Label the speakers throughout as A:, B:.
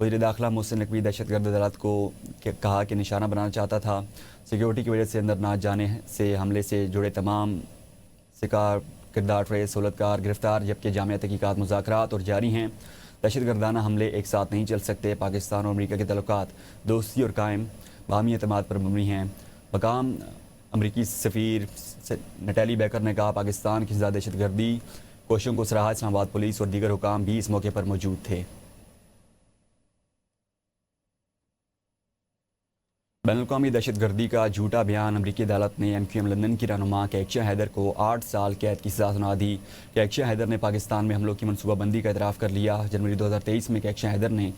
A: وزیر داخلہ محسن نقوی دہشت گرد عدالت کو کہا کہ نشانہ بنانا چاہتا تھا. سیکیورٹی کی وجہ سے اندر نہ جانے سے حملے سے جڑے تمام شکار کردار ٹریس سہولتکار گرفتار، جبکہ جامعہ تحقیقات مذاکرات اور جاری ہیں. دہشت گردانہ حملے ایک ساتھ نہیں چل سکتے. پاکستان اور امریکہ کے تعلقات دوستی اور قائم باہمی اعتماد پر مبنی ہیں. مقام امریکی سفیر نٹیلی بیکر نے کہا پاکستان کی زیادہ دہشت گردی کوششوں کو سراہا. اسلام آباد پولیس اور دیگر حکام بھی اس موقع پر موجود تھے. بین الاقوامی دہشت گردی کا جھوٹا بیان. امریکی عدالت نے MQM لندن کی رہنما کیکشا حیدر کو 8 سال قید کی سزا سنا دی. کیکشا حیدر نے پاکستان میں حملوں کی منصوبہ بندی کا اعتراف کر لیا. جنوری 2023 میں کیکشا حیدر نے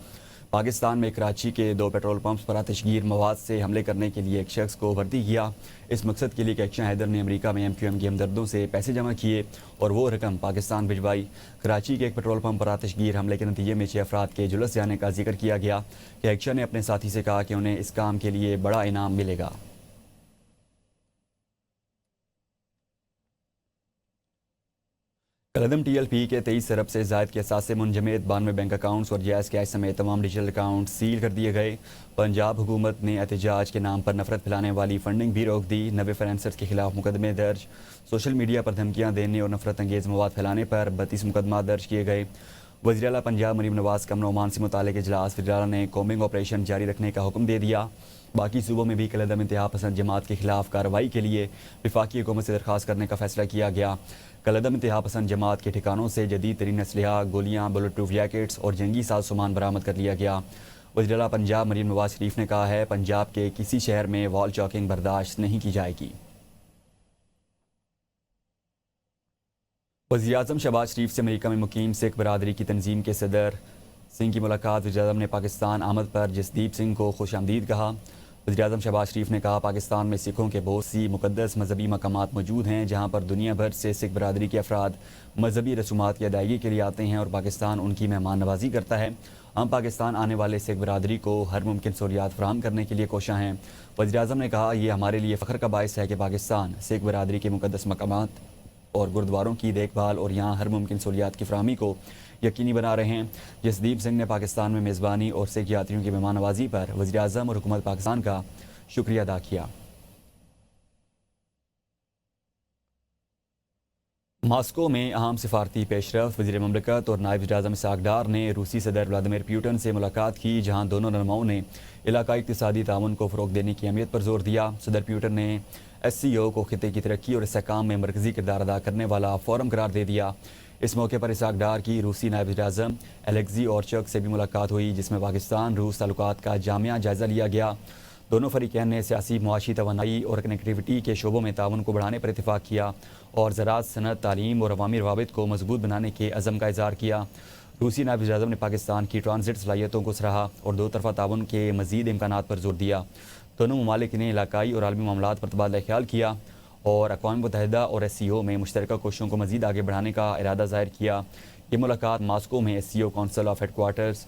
A: پاکستان میں کراچی کے 2 پیٹرول پمپس پر آتش گیر مواد سے حملے کرنے کے لیے ایک شخص کو بھرتی کیا. اس مقصد کے لیے کیکشا حیدر نے امریکہ میں MQM کے ہمدردوں سے پیسے جمع کیے اور وہ رقم پاکستان بھجوائی. کراچی کے ایک پیٹرول پمپ پر آتش گیر حملے کے نتیجے میں 6 افراد کے جلس جانے کا ذکر کیا گیا. کیکشا نے اپنے ساتھی سے کہا کہ انہیں اس کام کے لیے بڑا انعام ملے گا. کلعدم TLP کے 23 ارب سے زائد کے اثاثے منجمد، 92 بینک اکاؤنٹس اور جائز کیش سمیت تمام ڈیجیٹل اکاؤنٹ سیل کر دیے گئے. پنجاب حکومت نے احتجاج کے نام پر نفرت پھیلانے والی فنڈنگ بھی روک دی. 90 فنانسرز کے خلاف مقدمے درج. سوشل میڈیا پر دھمکیاں دینے اور نفرت انگیز مواد پھیلانے پر 32 مقدمات درج کیے گئے. وزیر اعلیٰ پنجاب مریم نواز کا امن و امان سے متعلق اجلاس. وزیر اعلیٰ نے کومبنگ آپریشن جاری رکھنے کا حکم دے دیا. باقی صوبوں میں بھی کلعدم انتہا پسند جماعت کے خلاف کارروائی کے لیے وفاقی حکومت سے درخواست کرنے کا فیصلہ کیا گیا. کلعدم انتہا پسند جماعت کے ٹھکانوں سے جدید ترین اسلحہ، گولیاں، بلٹ پروف جیکٹس اور جنگی ساز سامان برآمد کر لیا گیا. وزیر اعلیٰ پنجاب مریم نواز شریف نے کہا ہے پنجاب کے کسی شہر میں وال چاکنگ برداشت نہیں کی جائے گی. وزیر اعظم شہباز شریف سے امریکہ میں مقیم سکھ برادری کی تنظیم کے صدر سنگھ کی ملاقات. وزیر اعظم نے پاکستان آمد پر جسدیپ سنگھ کو خوش آمدید کہا. وزیر اعظم شہباز شریف نے کہا پاکستان میں سکھوں کے بہت سی مقدس مذہبی مقامات موجود ہیں جہاں پر دنیا بھر سے سکھ برادری کے افراد مذہبی رسومات کی ادائیگی کے لیے آتے ہیں اور پاکستان ان کی مہمان نوازی کرتا ہے. ہم پاکستان آنے والے سکھ برادری کو ہر ممکن سہولیات فراہم کرنے کے لیے کوشاں ہیں. وزیر اعظم نے کہا یہ ہمارے لیے فخر کا باعث ہے کہ پاکستان سکھ برادری کے مقدس مقامات اور گردواروں کی دیکھ بھال اور یہاں ہر ممکن سہولیات کی فراہمی کو یقینی بنا رہے ہیں. جسدیپ سنگھ نے پاکستان میں میزبانی اور سکھ یاتریوں کی مہمان نوازی پر وزیر اعظم اور حکومت پاکستان کا شکریہ ادا کیا. ماسکو میں اہم سفارتی پیش رفت. وزیر مملکت اور نائب وزیر اعظم اسحاق ڈار نے روسی صدر ولادیمیر پیوٹن سے ملاقات کی جہاں دونوں رہنماؤں نے علاقائی اقتصادی تعاون کو فروغ دینے کی اہمیت پر زور دیا. صدر پیوٹن نے SCO کو خطے کی ترقی اور استحکام میں مرکزی کردار ادا کرنے والا فورم قرار دے دیا. اس موقع پر اسحاق ڈار کی روسی نائب وزیر اعظم الیگزی اورچک سے بھی ملاقات ہوئی جس میں پاکستان روس تعلقات کا جامع جائزہ لیا گیا. دونوں فریقین نے سیاسی، معاشی، توانائی اور کنیکٹیویٹی کے شعبوں میں تعاون کو بڑھانے پر اتفاق کیا اور زراعت، صنعت، تعلیم اور عوامی روابط کو مضبوط بنانے کے عزم کا اظہار کیا. روسی نائب وزیر اعظم نے پاکستان کی ٹرانزٹ صلاحیتوں کو سراہا اور دو طرفہ تعاون کے مزید امکانات پر زور دیا. دونوں ممالک نے علاقائی اور عالمی معاملات پر تبادلہ خیال کیا اور اقوام متحدہ اور SCO میں مشترکہ کوششوں کو مزید آگے بڑھانے کا ارادہ ظاہر کیا. یہ ملاقات ماسکو میں SCO council of headquarters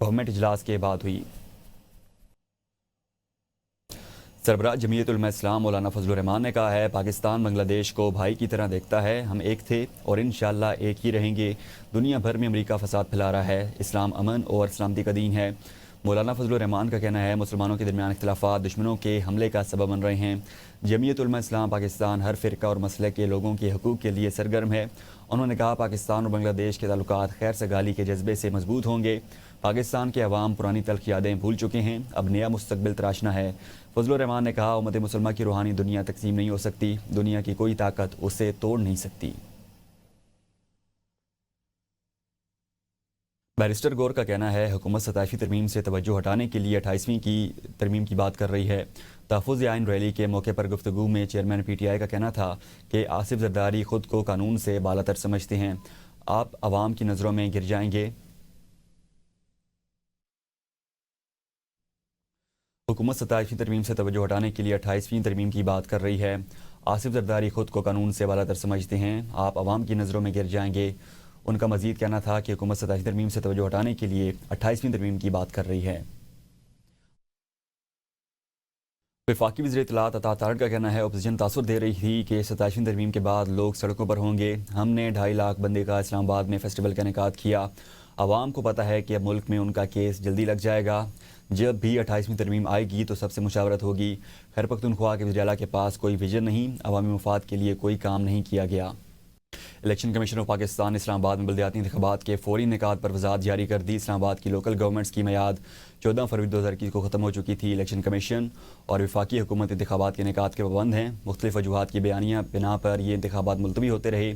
A: government اجلاس کے بعد ہوئی. سربراہ جمعیت علماء اسلام مولانا فضل الرحمان نے کہا ہے پاکستان بنگلہ دیش کو بھائی کی طرح دیکھتا ہے. ہم ایک تھے اور انشاءاللہ ایک ہی رہیں گے. دنیا بھر میں امریکہ فساد پھیلا رہا ہے. اسلام امن اور سلامتی کا دین ہے. مولانا فضل الرحمان کا کہنا ہے مسلمانوں کے درمیان اختلافات دشمنوں کے حملے کا سبب بن رہے ہیں. جمعیت علماء اسلام پاکستان ہر فرقہ اور مسلک کے لوگوں کے حقوق کے لیے سرگرم ہے. انہوں نے کہا پاکستان اور بنگلہ دیش کے تعلقات خیر سگالی کے جذبے سے مضبوط ہوں گے. پاکستان کے عوام پرانی تلخ یادیں بھول چکے ہیں. اب نیا مستقبل تراشنا ہے. فضل الرحمان نے کہا امت مسلمہ کی روحانی دنیا تقسیم نہیں ہو سکتی. دنیا کی کوئی طاقت اسے توڑ نہیں سکتی. بیرسٹر گور کا کہنا ہے حکومت 27ویں ترمیم سے توجہ ہٹانے کے لیے 28ویں کی ترمیم کی بات کر رہی ہے. تحفظ آئین ریلی کے موقع پر گفتگو میں چیئرمین PTI کا کہنا تھا کہ آصف زرداری خود کو قانون سے بالاتر سمجھتے ہیں. آپ عوام کی نظروں میں گر جائیں گے. حکومت 27ویں ترمیم سے توجہ ہٹانے کے لیے 28ویں ترمیم کی بات کر رہی ہے. آصف زرداری خود کو قانون سے بالاتر سمجھتے ہیں. آپ عوام کی نظروں میں گر جائیں گے. ان کا مزید کہنا تھا کہ حکومت 27ویں ترمیم سے توجہ ہٹانے کے لیے 28ویں ترمیم کی بات کر رہی ہے. وفاقی وزیر اطلاعات عطا طارق کا کہنا ہے اپوزیشن تاثر دے رہی تھی کہ 27ویں ترمیم کے بعد لوگ سڑکوں پر ہوں گے. ہم نے 2.5 لاکھ بندے کا اسلام آباد میں فیسٹیول کا انعقاد کیا. عوام کو پتہ ہے کہ اب ملک میں ان کا کیس جلدی لگ جائے گا. جب بھی 28ویں ترمیم آئے گی تو سب سے مشاورت ہوگی. خیر پختونخوا کے وزیراعلیٰ کے پاس کوئی ویژن نہیں, عوامی مفاد کے لیے کوئی کام نہیں کیا گیا. الیکشن کمیشن آف پاکستان نے اسلام آباد میں بلدیاتی انتخابات کے فوری انعقاد پر وضاحت جاری کر دی. اسلام آباد کی لوکل گورنمنٹس کی میعاد 14 فروری 2021 کو ختم ہو چکی تھی. الیکشن کمیشن اور وفاقی حکومت انتخابات کے انعقاد کے پابند ہیں. مختلف وجوہات کی بیانیہ بنا پر یہ انتخابات ملتوی ہوتے رہے.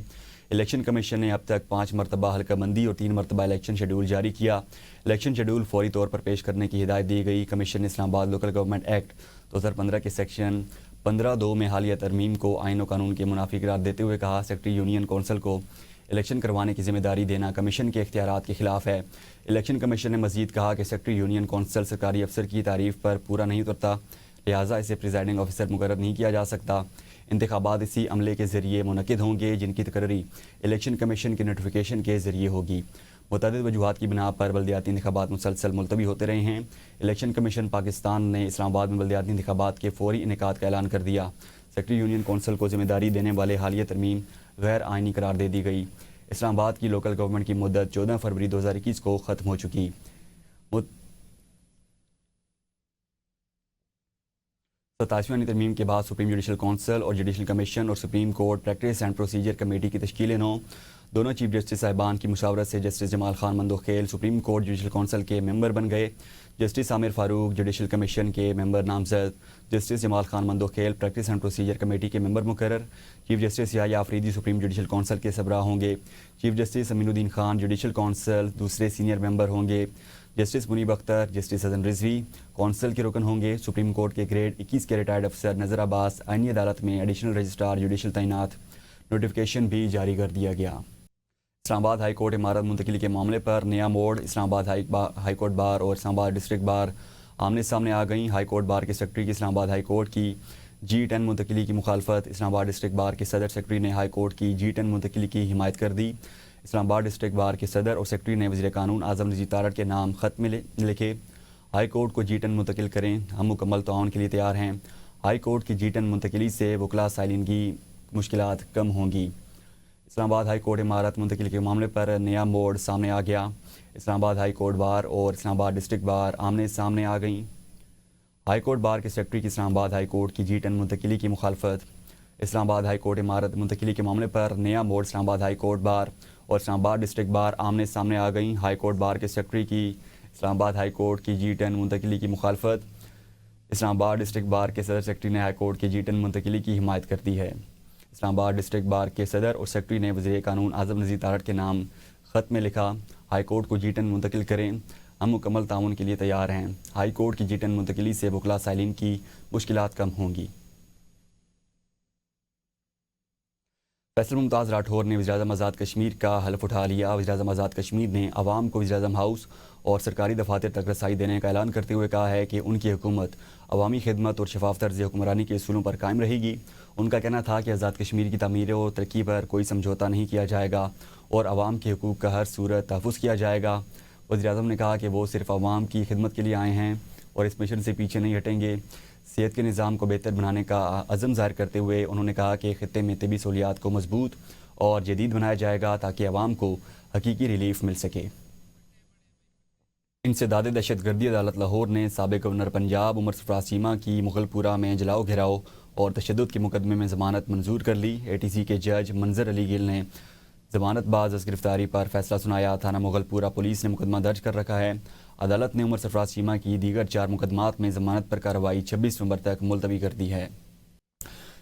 A: الیکشن کمیشن نے اب تک 5 مرتبہ حلقہ بندی اور 3 مرتبہ الیکشن شیڈول جاری کیا. الیکشن شیڈول فوری طور پر پیش کرنے کی ہدایت دی گئی. کمیشن نے اسلام آباد لوکل گورنمنٹ ایکٹ 2015 کے سیکشن 15(2) میں حالیہ ترمیم کو آئین و قانون کے منافی قرار دیتے ہوئے کہا, سیکرٹری یونین کونسل کو الیکشن کروانے کی ذمہ داری دینا کمیشن کے اختیارات کے خلاف ہے. الیکشن کمیشن نے مزید کہا کہ سیکرٹری یونین کونسل سرکاری افسر کی تعریف پر پورا نہیں اترتا, لہٰذا اسے پریزائڈنگ آفیسر مقرر نہیں کیا جا سکتا. انتخابات اسی عملے کے ذریعے منعقد ہوں گے جن کی تقرری الیکشن کمیشن کے نوٹیفیکیشن کے ذریعے ہوگی. متعدد وجوہات کی بنا پر بلدیاتی انتخابات مسلسل ملتوی ہوتے رہے ہیں. الیکشن کمیشن پاکستان نے اسلام آباد میں بلدیاتی انتخابات کے فوری انعقاد کا اعلان کر دیا. سیکرٹری یونین کونسل کو ذمہ داری دینے والے حالیہ ترمیم غیر آئینی قرار دے دی گئی. اسلام آباد کی لوکل گورنمنٹ کی مدت 14 فروری 2021 کو ختم ہو چکی. 27ویں ترمیم کے بعد سپریم جوڈیشل کونسل اور جوڈیشل کمیشن اور supreme court practice and procedure committee کی تشکیل 9. دونوں چیف جسٹس صاحبان کی مشاورت سے justice Jamal Khan Mandokhail supreme court judicial council کے ممبر بن گئے. Justice Aamir Farooq judicial commission کے ممبر نامزد. Justice Jamal Khan Mandokhail practice and procedure committee کے ممبر مقرر. Chief justice Yahya Afridi supreme judicial council کے سربراہ ہوں گے. Chief justice Amin uddin Khan judicial council دوسرے سینئر ممبر ہوں گے. Justice Munib Akhtar justice Hassan Rizvi council کے رکن ہوں گے. سپریم کورٹ کے گریڈ 21 کے ریٹائرڈ افسر نذر عباس آئینی عدالت میں ایڈیشنل رجسٹرار جوڈیشل تعینات. نوٹیفیکیشن بھی جاری کر دیا گیا. اسلام آباد ہائی کورٹ عمارت منتقلی کے معاملے پر نیا موڑ. اسلام آباد ہائی کورٹ بار اور اسلام آباد ڈسٹرکٹ بار آمنے سامنے آ گئیں. ہائی کورٹ بار کے سیکرٹری کی اسلام آباد ہائی کورٹ کی G10 منتقلی کی مخالفت. اسلام آباد ڈسٹرکٹ بار کے صدر سیکرٹری نے ہائی کورٹ کی G10 منتقلی کی حمایت کر دی. اسلام آباد ڈسٹرکٹ بار کے صدر اور سیکرٹری نے وزیر قانون اعظم نذیر تارڑ کے نام خط میں لکھے, ہائی کورٹ کو G10 منتقل کریں, ہم مکمل تعاون کے لیے تیار ہیں. ہائی کورٹ کی G10 منتقلی سے وکلاء سائلین کی مشکلات کم ہوں گی. اسلام آباد ہائی کورٹ عمارت منتقلی کے معاملے پر نیا موڑ سامنے آ گیا. اسلام آباد ہائی کورٹ بار اور اسلام آباد ڈسٹرکٹ بار آمنے سامنے آ گئیں. ہائی کورٹ بار کے سیکرٹری کی اسلام آباد ہائی کورٹ کی G10 منتقلی کی مخالفت. اسلام آباد ہائی کورٹ عمارت منتقلی کے معاملے پر نیا موڑ. اسلام آباد ہائی کورٹ بار اور اسلام آباد ڈسٹرکٹ بار آمنے سامنے آ گئیں. ہائی کورٹ بار کے سیکرٹری کی اسلام آباد ہائی کورٹ کی G10 منتقلی کی مخالفت. اسلام آباد ڈسٹرکٹ بار کے صدر سیکرٹری نے ہائی کورٹ کی G10 منتقلی کی حمایت کر دی ہے. اسلام آباد ڈسٹرکٹ بار کے صدر اور سیکرٹری نے وزیر قانون اعظم نذیر تارڑ کے نام خط میں لکھا, ہائی کورٹ کو G10 منتقل کریں, ہم مکمل تعاون کے لیے تیار ہیں. ہائی کورٹ کی G10 منتقلی سے وکلاء سائلین کی مشکلات کم ہوں گی. فیصل ممتاز راٹھور نے وزیر اعظم آزاد کشمیر کا حلف اٹھا لیا. وزیر اعظم آزاد کشمیر نے عوام کو وزیر اعظم ہاؤس اور سرکاری دفاتر تک رسائی دینے کا اعلان کرتے ہوئے کہا ہے کہ ان کی حکومت عوامی خدمت اور شفاف طرز حکمرانی کے اصولوں پر قائم رہے گی. ان کا کہنا تھا کہ آزاد کشمیر کی تعمیر و ترقی پر کوئی سمجھوتہ نہیں کیا جائے گا اور عوام کے حقوق کا ہر صورت تحفظ کیا جائے گا. وزیر اعظم نے کہا کہ وہ صرف عوام کی خدمت کے لیے آئے ہیں اور اس مشن سے پیچھے نہیں ہٹیں گے. صحت کے نظام کو بہتر بنانے کا عزم ظاہر کرتے ہوئے انہوں نے کہا کہ خطے میں طبی سہولیات کو مضبوط اور جدید بنایا جائے گا تاکہ عوام کو حقیقی ریلیف مل سکے. انسداد دہشت گردی عدالت لاہور نے سابق گورنر پنجاب عمر سرفراز چیمہ کی مغل پورہ میں جلاؤ گھیراؤ اور تشدد کے مقدمے میں ضمانت منظور کر لی. ATC کے جج منظر علی گل نے ضمانت باز از گرفتاری پر فیصلہ سنایا. تھانہ مغل پورہ پولیس نے مقدمہ درج کر رکھا ہے. عدالت نے عمر سرفراز چیمہ کی دیگر 4 مقدمات میں ضمانت پر کارروائی 26 نومبر تک ملتوی کر دی ہے.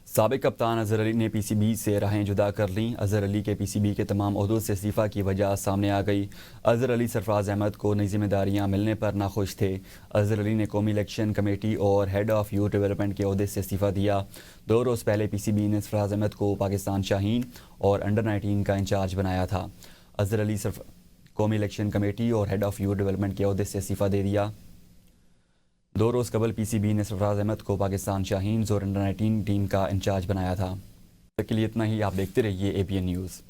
A: سابق کپتان اظہر علی نے PCB سے راہیں جدا کر لیں. اظہر علی کے PCB کے تمام عہدوں سے استعفیٰ کی وجہ سامنے آ گئی. اظہر علی سرفراز احمد کو نئی ذمہ داریاں ملنے پر ناخوش تھے. اظہر علی نے قومی الیکشن کمیٹی اور ہیڈ آف یوتھ ڈیولپمنٹ کے عہدے سے استعفیٰ دیا. 2 روز پہلے PCB نے سرفراز احمد کو پاکستان شاہین اور انڈر-19 کا انچارج بنایا تھا. اظہر علی قومی الیکشن کمیٹی اور ہیڈ آف یوتھ ڈیولپمنٹ کے عہدے سے استعفیٰ دے دیا. 2 روز قبل PCB نے سرفراز احمد کو پاکستان شاہینز اور انڈر-19 ٹیم کا انچارج بنایا تھا. تک کے لیے اتنا ہی. آپ دیکھتے رہیے APN نیوز.